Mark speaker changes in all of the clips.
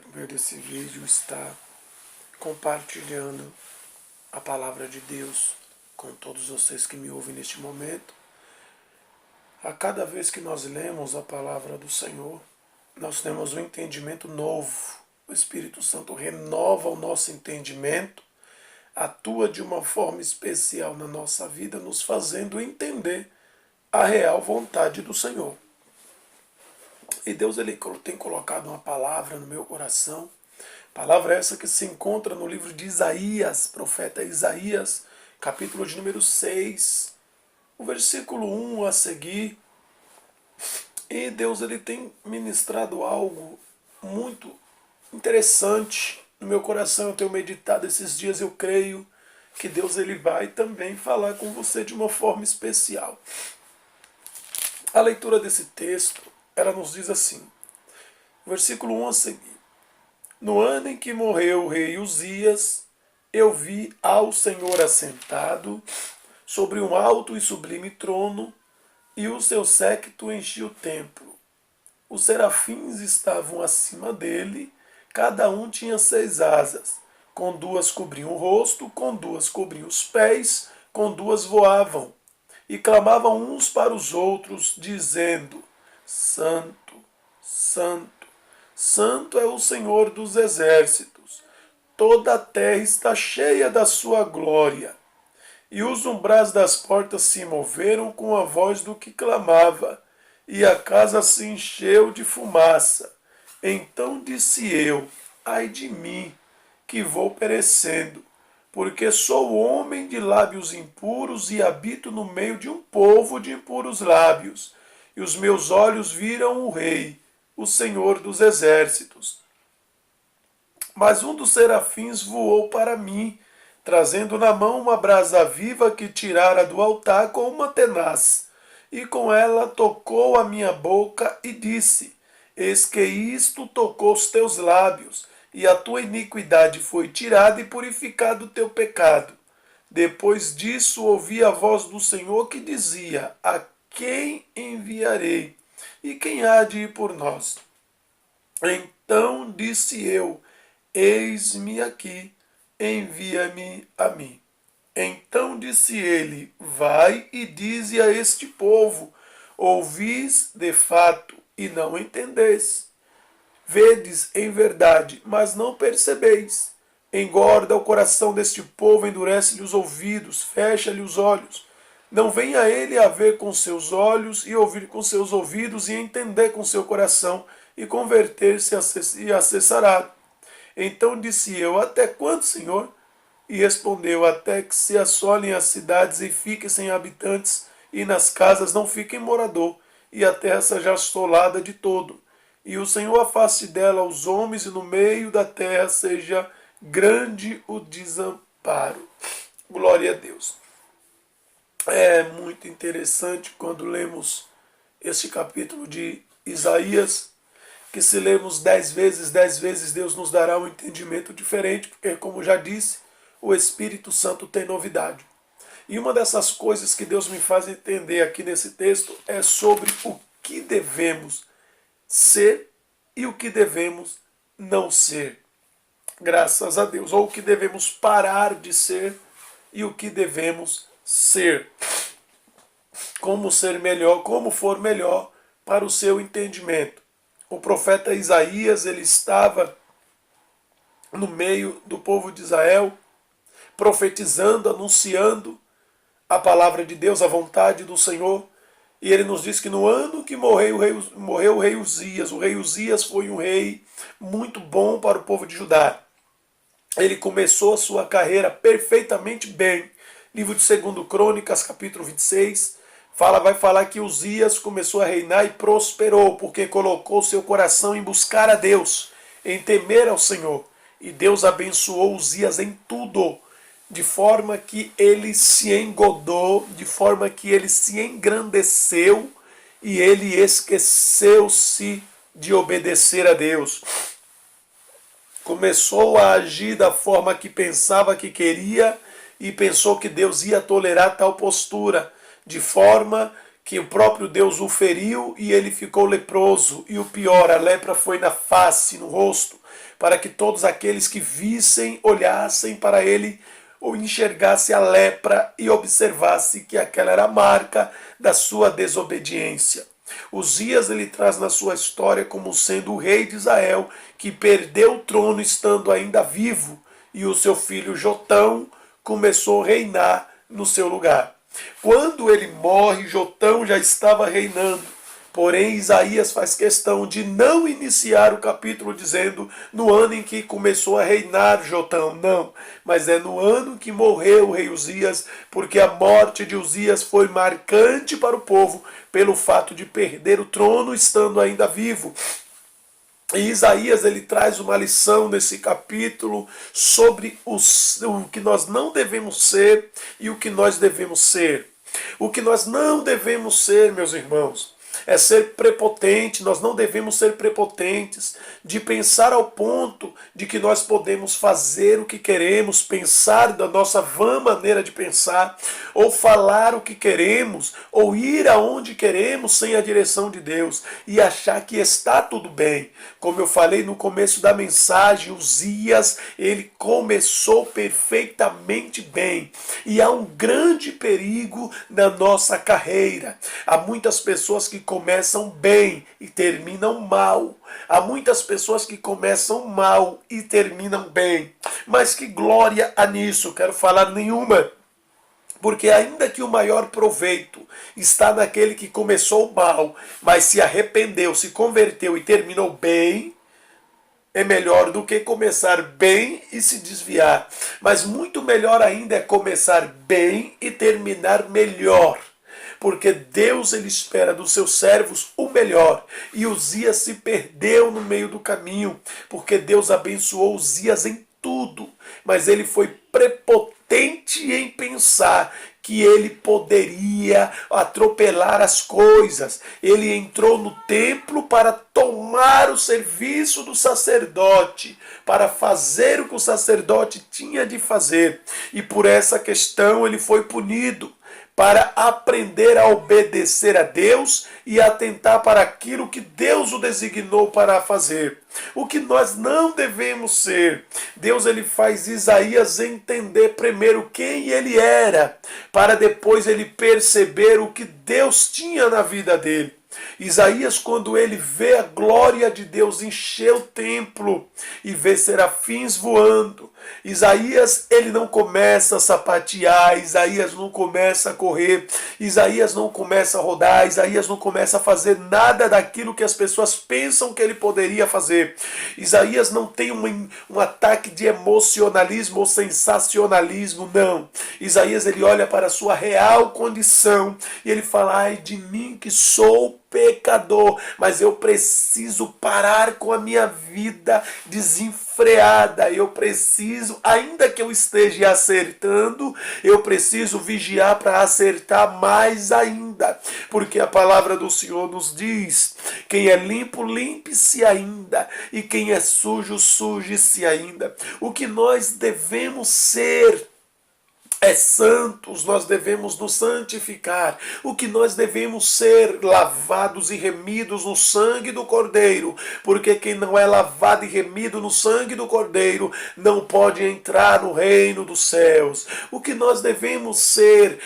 Speaker 1: por meio desse vídeo, estar compartilhando a palavra de Deus com todos vocês que me ouvem neste momento. A cada vez que nós lemos a palavra do Senhor, nós temos um entendimento novo. O Espírito Santo renova o nosso entendimento, atua de uma forma especial na nossa vida, nos fazendo entender a real vontade do Senhor. E Deus ele tem colocado uma palavra no meu coração, palavra essa que se encontra no livro de Isaías, profeta Isaías, capítulo de número 6, o versículo 1 a seguir. E Deus ele tem ministrado algo muito interessante no meu coração. Eu tenho meditado esses dias, eu creio que Deus ele vai também falar com você de uma forma especial. A leitura desse texto, ela nos diz assim, versículo 1 a seguir. No ano em que morreu o rei Uzias, eu vi ao Senhor assentado sobre um alto e sublime trono, e o seu séquito enchia o templo. Os serafins estavam acima dele, cada um tinha 6 asas. Com 2 cobriam o rosto, com 2 cobriam os pés, com 2 voavam. E clamavam uns para os outros, dizendo: Santo, Santo, Santo é o Senhor dos exércitos. Toda a terra está cheia da sua glória. E os umbrais das portas se moveram com a voz do que clamava, e a casa se encheu de fumaça. Então disse eu: ai de mim, que vou perecendo, porque sou homem de lábios impuros e habito no meio de um povo de impuros lábios. E os meus olhos viram o Rei, o Senhor dos exércitos. Mas um dos serafins voou para mim, trazendo na mão uma brasa viva que tirara do altar com uma tenaz. E com ela tocou a minha boca e disse: eis que isto tocou os teus lábios, e a tua iniquidade foi tirada e purificado o teu pecado. Depois disso ouvi a voz do Senhor que dizia: a quem enviarei? E quem há de ir por nós? Então disse eu: eis-me aqui, envia-me a mim. Então disse ele: vai e dize a este povo: ouvis de fato e não entendeis. Vedes em verdade, mas não percebeis. Engorda o coração deste povo, endurece-lhe os ouvidos, fecha-lhe os olhos. Não venha ele a ver com seus olhos e ouvir com seus ouvidos e entender com seu coração e converter-se e acessará. Então disse eu: até quando, Senhor? E respondeu: até que se assolem as cidades e fiquem sem habitantes, e nas casas não fiquem morador, e a terra seja assolada de todo. E o Senhor afaste dela os homens, e no meio da terra seja grande o desamparo. Glória a Deus. É muito interessante quando lemos este capítulo de Isaías, que se lemos 10 vezes Deus nos dará um entendimento diferente, porque, como já disse, o Espírito Santo tem novidade. E uma dessas coisas que Deus me faz entender aqui nesse texto é sobre o que devemos ser e o que devemos não ser. Graças a Deus. Ou o que devemos parar de ser e o que devemos ser. Como ser melhor, como for melhor para o seu entendimento. O profeta Isaías, ele estava no meio do povo de Israel, profetizando, anunciando a palavra de Deus, a vontade do Senhor. E ele nos diz que no ano que morreu o rei Uzias foi um rei muito bom para o povo de Judá. Ele começou a sua carreira perfeitamente bem. Livro de 2 Crônicas, capítulo 26, vai falar que Uzias começou a reinar e prosperou, porque colocou seu coração em buscar a Deus, em temer ao Senhor. E Deus abençoou Uzias em tudo, de forma que ele se engodou, de forma que ele se engrandeceu e ele esqueceu-se de obedecer a Deus. Começou a agir da forma que pensava que queria e pensou que Deus ia tolerar tal postura, de forma que o próprio Deus o feriu e ele ficou leproso. E o pior, a lepra foi na face, no rosto, para que todos aqueles que vissem, olhassem para ele, ou enxergasse a lepra e observasse que aquela era a marca da sua desobediência. Uzias ele traz na sua história como sendo o rei de Israel, que perdeu o trono estando ainda vivo, e o seu filho Jotão começou a reinar no seu lugar. Quando ele morre, Jotão já estava reinando. Porém, Isaías faz questão de não iniciar o capítulo dizendo no ano em que começou a reinar Jotão, não. Mas é no ano que morreu o rei Uzias, porque a morte de Uzias foi marcante para o povo pelo fato de perder o trono estando ainda vivo. E Isaías ele traz uma lição nesse capítulo sobre o que nós não devemos ser e o que nós devemos ser. O que nós não devemos ser, meus irmãos, é ser prepotente. Nós não devemos ser prepotentes de pensar ao ponto de que nós podemos fazer o que queremos, pensar da nossa vã maneira de pensar, ou falar o que queremos, ou ir aonde queremos sem a direção de Deus e achar que está tudo bem. Como eu falei no começo da mensagem, Uzias, ele começou perfeitamente bem. E há um grande perigo na nossa carreira. Há muitas pessoas que começam bem e terminam mal. Há muitas pessoas que começam mal e terminam bem. Mas que glória há nisso, quero falar nenhuma. Porque ainda que o maior proveito está naquele que começou mal, mas se arrependeu, se converteu e terminou bem, é melhor do que começar bem e se desviar. Mas muito melhor ainda é começar bem e terminar melhor. Porque Deus ele espera dos seus servos o melhor. E Uzias se perdeu no meio do caminho, porque Deus abençoou Uzias em tudo. Mas ele foi prepotente em pensar que ele poderia atropelar as coisas. Ele entrou no templo para tomar o serviço do sacerdote, para fazer o que o sacerdote tinha de fazer. E por essa questão ele foi punido, para aprender a obedecer a Deus e atentar para aquilo que Deus o designou para fazer. O que nós não devemos ser. Deus ele faz Isaías entender primeiro quem ele era, para depois ele perceber o que Deus tinha na vida dele. Isaías, quando ele vê a glória de Deus encher o templo e vê serafins voando, Isaías ele não começa a sapatear, Isaías não começa a correr, Isaías não começa a rodar, Isaías não começa a fazer nada daquilo que as pessoas pensam que ele poderia fazer. Isaías não tem um ataque de emocionalismo ou sensacionalismo, não. Isaías ele olha para a sua real condição e ele fala: ai de mim que sou pecador, mas eu preciso parar com a minha vida desenfreada. Eu preciso, ainda que eu esteja acertando, eu preciso vigiar para acertar mais ainda, porque a palavra do Senhor nos diz: quem é limpo, limpe-se ainda, e quem é sujo, suje-se ainda. O que nós devemos ser é santos, nós devemos nos santificar. O que nós devemos ser lavados e remidos no sangue do Cordeiro, porque quem não é lavado e remido no sangue do Cordeiro não pode entrar no reino dos céus. O que nós devemos ser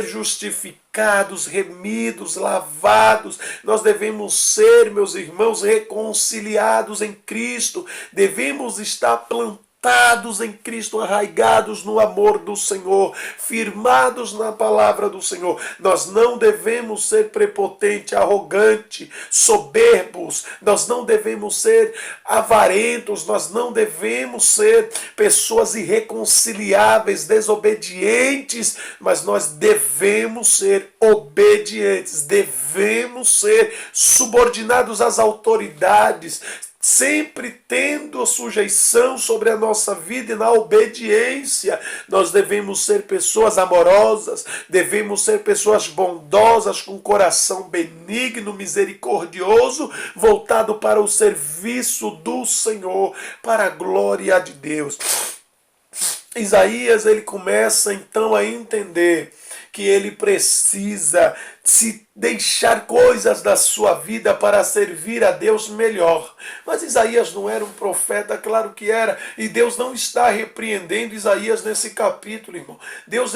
Speaker 1: justificados, remidos, lavados. Nós devemos ser, meus irmãos, reconciliados em Cristo. Devemos estar plantados em Cristo, arraigados no amor do Senhor, firmados na palavra do Senhor. Nós não devemos ser prepotentes, arrogantes, soberbos, nós não devemos ser avarentos, nós não devemos ser pessoas irreconciliáveis, desobedientes, mas nós devemos ser obedientes, devemos ser subordinados às autoridades, sempre tendo a sujeição sobre a nossa vida e na obediência. Nós devemos ser pessoas amorosas, devemos ser pessoas bondosas, com coração benigno, misericordioso, voltado para o serviço do Senhor, para a glória de Deus. Isaías ele começa então a entender que ele precisa se deixar coisas da sua vida para servir a Deus melhor. Mas Isaías não era um profeta, claro que era, e Deus não está repreendendo Isaías nesse capítulo, irmão. Deus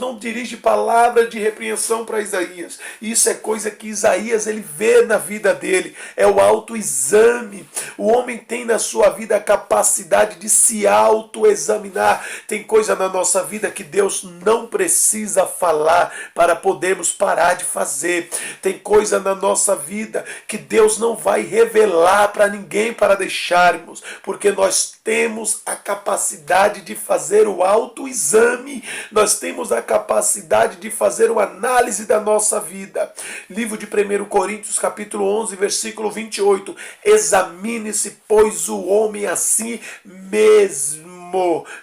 Speaker 1: não dirige palavra de repreensão para Isaías. Isso é coisa que Isaías ele vê na vida dele, é o autoexame. O homem tem na sua vida a capacidade de se autoexaminar. Tem coisa na nossa vida que Deus não precisa falar para podermos parar de fazer. Tem coisa na nossa vida que Deus não vai revelar para ninguém para deixarmos, porque nós temos a capacidade de fazer o autoexame, nós temos a capacidade de fazer uma análise da nossa vida. Livro de 1 Coríntios, capítulo 11, versículo 28. Examine-se, pois, o homem a si mesmo.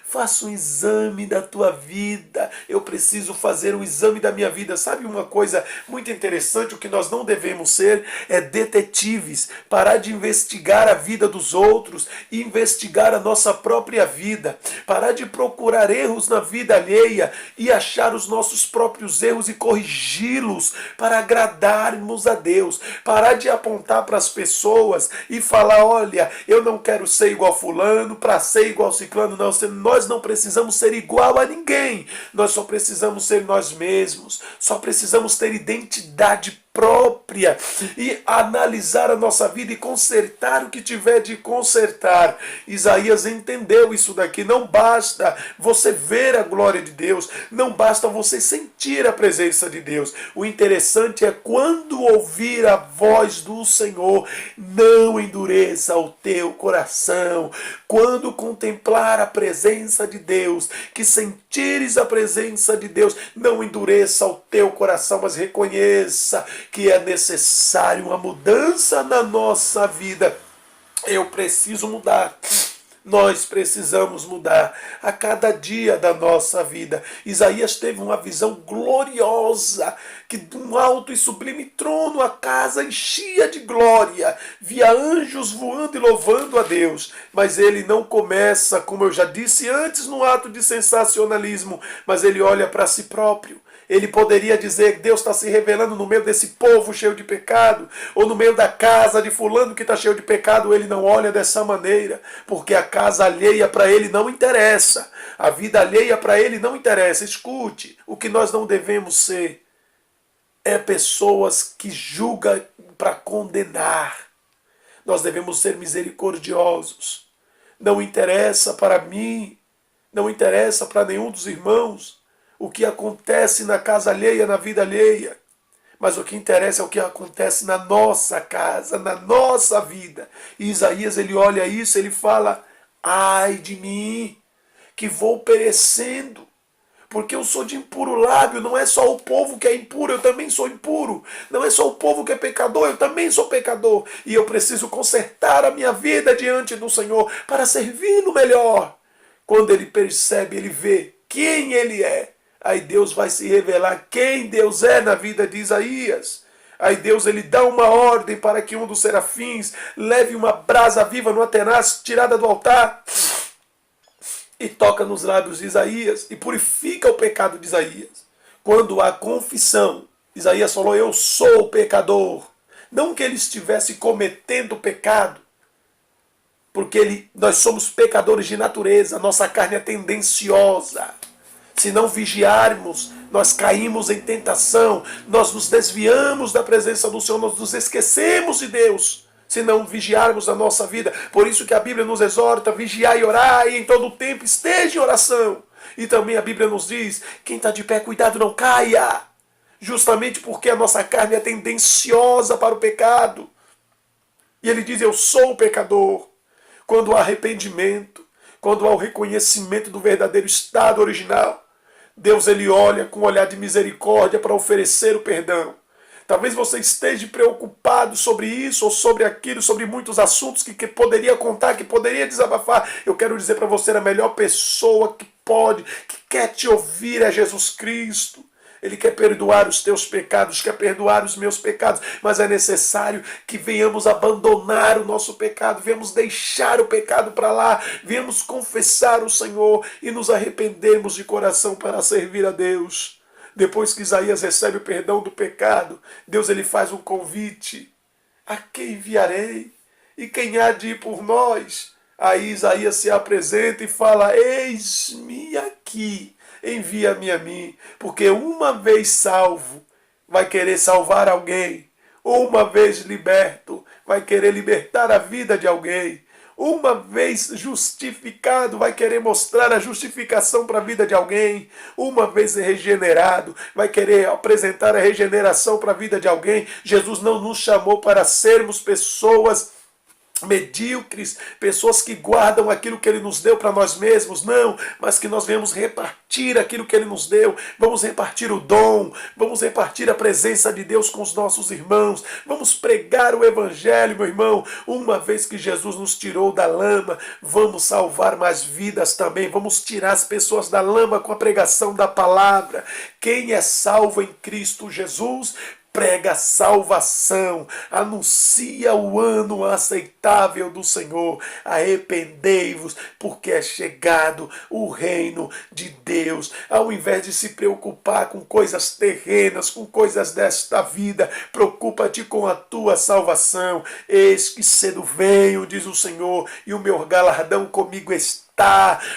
Speaker 1: Faça um exame da tua vida. Eu preciso fazer um exame da minha vida. Sabe uma coisa muito interessante? O que nós não devemos ser é detetives. Parar de investigar a vida dos outros e investigar a nossa própria vida. Parar de procurar erros na vida alheia e achar os nossos próprios erros e corrigi-los para agradarmos a Deus. Parar de apontar para as pessoas e falar, olha, eu não quero ser igual fulano para ser igual ciclano. Não, nós não precisamos ser igual a ninguém. Nós só precisamos ser nós mesmos. Só precisamos ter identidade própria e analisar a nossa vida e consertar o que tiver de consertar. Isaías entendeu isso daqui. Não basta você ver a glória de Deus, não basta você sentir a presença de Deus. O interessante é quando ouvir a voz do Senhor, não endureça o teu coração. Quando contemplar a presença de Deus, que sentires a presença de Deus, não endureça o teu coração, mas reconheça que é necessário uma mudança na nossa vida. Eu preciso mudar. Nós precisamos mudar a cada dia da nossa vida. Isaías teve uma visão gloriosa, que de um alto e sublime trono a casa enchia de glória. Via anjos voando e louvando a Deus. Mas ele não começa, como eu já disse antes, no ato de sensacionalismo, mas ele olha para si próprio. Ele poderia dizer que Deus está se revelando no meio desse povo cheio de pecado, ou no meio da casa de fulano que está cheio de pecado. Ele não olha dessa maneira, porque a casa alheia para ele não interessa. A vida alheia para ele não interessa. Escute, o que nós não devemos ser é pessoas que julgam para condenar. Nós devemos ser misericordiosos. Não interessa para mim, não interessa para nenhum dos irmãos o que acontece na casa alheia, na vida alheia. Mas o que interessa é o que acontece na nossa casa, na nossa vida. E Isaías, ele olha isso, ele fala, ai de mim, que vou perecendo, porque eu sou de impuro lábio. Não é só o povo que é impuro, eu também sou impuro. Não é só o povo que é pecador, eu também sou pecador. E eu preciso consertar a minha vida diante do Senhor para servi-lo melhor. Quando ele percebe, ele vê quem ele é. Aí Deus vai se revelar quem Deus é na vida de Isaías. Aí Deus ele dá uma ordem para que um dos serafins leve uma brasa viva numa tenaz tirada do altar e toca nos lábios de Isaías e purifica o pecado de Isaías. Quando há confissão, Isaías falou, eu sou pecador. Não que ele estivesse cometendo pecado, porque nós somos pecadores de natureza, nossa carne é tendenciosa. Se não vigiarmos, nós caímos em tentação, nós nos desviamos da presença do Senhor, nós nos esquecemos de Deus, se não vigiarmos a nossa vida. Por isso que a Bíblia nos exorta, vigiar e orar, e em todo o tempo esteja em oração. E também a Bíblia nos diz, quem está de pé, cuidado, não caia. Justamente porque a nossa carne é tendenciosa para o pecado. E ele diz, eu sou o pecador. Quando há arrependimento, quando há o reconhecimento do verdadeiro estado original, Deus ele olha com um olhar de misericórdia para oferecer o perdão. Talvez você esteja preocupado sobre isso ou sobre aquilo, sobre muitos assuntos que poderia contar, que poderia desabafar. Eu quero dizer para você, a melhor pessoa que pode, que quer te ouvir é Jesus Cristo. Ele quer perdoar os teus pecados, quer perdoar os meus pecados, mas é necessário que venhamos abandonar o nosso pecado, venhamos deixar o pecado para lá, venhamos confessar o Senhor e nos arrependermos de coração para servir a Deus. depois que Isaías recebe o perdão do pecado, Deus ele faz um convite: a quem enviarei? E quem há de ir por nós? Aí Isaías se apresenta e fala: eis-me aqui, envia-me a mim. Porque uma vez salvo, vai querer salvar alguém. Uma vez liberto, vai querer libertar a vida de alguém. Uma vez justificado, vai querer mostrar a justificação para a vida de alguém. Uma vez regenerado, vai querer apresentar a regeneração para a vida de alguém. Jesus não nos chamou para sermos pessoas medíocres, pessoas que guardam aquilo que Ele nos deu para nós mesmos, não, mas que nós venhamos repartir aquilo que Ele nos deu, vamos repartir o dom, vamos repartir a presença de Deus com os nossos irmãos, vamos pregar o Evangelho, meu irmão. Uma vez que Jesus nos tirou da lama, vamos salvar mais vidas também, vamos tirar as pessoas da lama com a pregação da palavra. Quem é salvo em Cristo Jesus, prega a salvação, anuncia o ano aceitável do Senhor. Arrependei-vos, porque é chegado o reino de Deus. Ao invés de se preocupar com coisas terrenas, com coisas desta vida, preocupa-te com a tua salvação. Eis que cedo venho, diz o Senhor, e o meu galardão comigo está.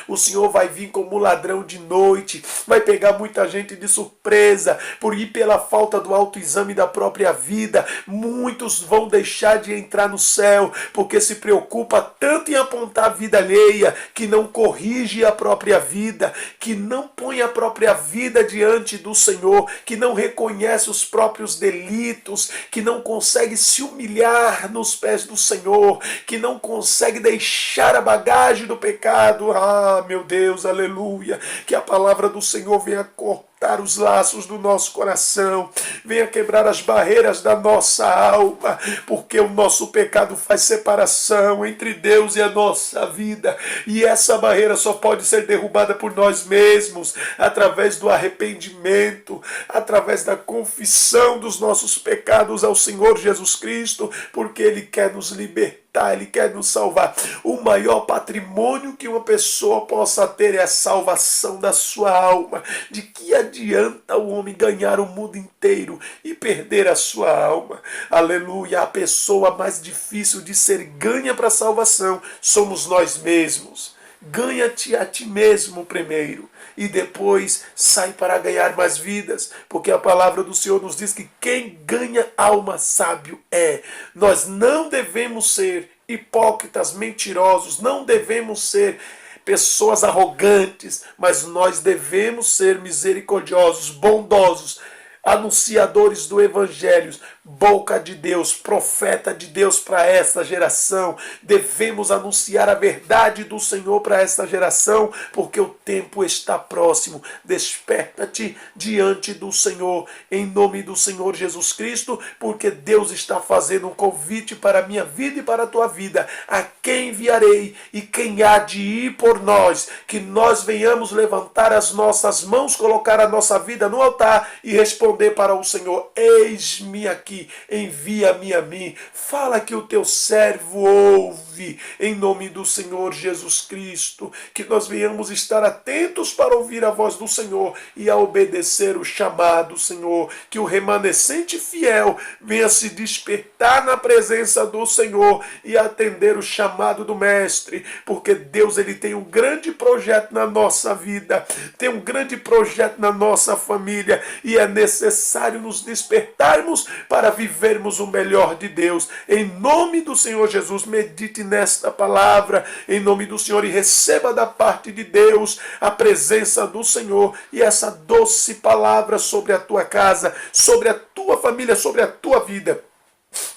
Speaker 1: O Senhor vai vir como ladrão de noite, vai pegar muita gente de surpresa, por ir pela falta do autoexame da própria vida. Muitos vão deixar de entrar no céu, porque se preocupa tanto em apontar a vida alheia, que não corrige a própria vida, que não põe a própria vida diante do Senhor, que não reconhece os próprios delitos, que não consegue se humilhar nos pés do Senhor, que não consegue deixar a bagagem do pecado. Ah, meu Deus, aleluia, que a palavra do Senhor venha cortar os laços do nosso coração, venha quebrar as barreiras da nossa alma, porque o nosso pecado faz separação entre Deus e a nossa vida, e essa barreira só pode ser derrubada por nós mesmos, através do arrependimento, através da confissão dos nossos pecados ao Senhor Jesus Cristo, porque Ele quer nos libertar. Ele quer nos salvar. O maior patrimônio que uma pessoa possa ter é a salvação da sua alma. De que adianta o homem ganhar o mundo inteiro e perder a sua alma? Aleluia! A pessoa mais difícil de ser ganha para a salvação somos nós mesmos. Ganha-te a ti mesmo primeiro, e depois sai para ganhar mais vidas, porque a palavra do Senhor nos diz que quem ganha alma sábio é. Nós não devemos ser hipócritas, mentirosos, não devemos ser pessoas arrogantes, mas nós devemos ser misericordiosos, bondosos, anunciadores do Evangelho, boca de Deus, profeta de Deus para essa geração. Devemos anunciar a verdade do Senhor para essa geração, porque o tempo está próximo. Desperta-te diante do Senhor, em nome do Senhor Jesus Cristo, porque Deus está fazendo um convite para a minha vida e para a tua vida. A quem enviarei e quem há de ir por nós? Que nós venhamos levantar as nossas mãos, colocar a nossa vida no altar e responder para o Senhor: eis-me aqui, envia-me a mim. Fala que o teu servo ouve, em nome do Senhor Jesus Cristo. Que nós venhamos estar atentos para ouvir a voz do Senhor e a obedecer o chamado, Senhor. Que o remanescente fiel venha se despertar na presença do Senhor e atender o chamado do Mestre, porque Deus ele tem um grande projeto na nossa vida, tem um grande projeto na nossa família, e é necessário nos despertarmos para vivermos o melhor de Deus. Em nome do Senhor Jesus, medite nesta palavra, em nome do Senhor, e receba da parte de Deus a presença do Senhor e essa doce palavra sobre a tua casa, sobre a tua família, sobre a tua vida.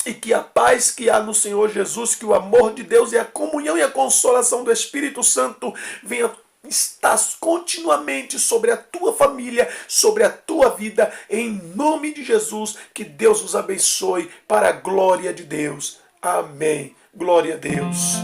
Speaker 1: E que a paz que há no Senhor Jesus, que o amor de Deus e a comunhão e a consolação do Espírito Santo venha estar continuamente sobre a tua família, sobre a tua vida, em nome de Jesus. Que Deus os abençoe para a glória de Deus. Amém. Glória a Deus.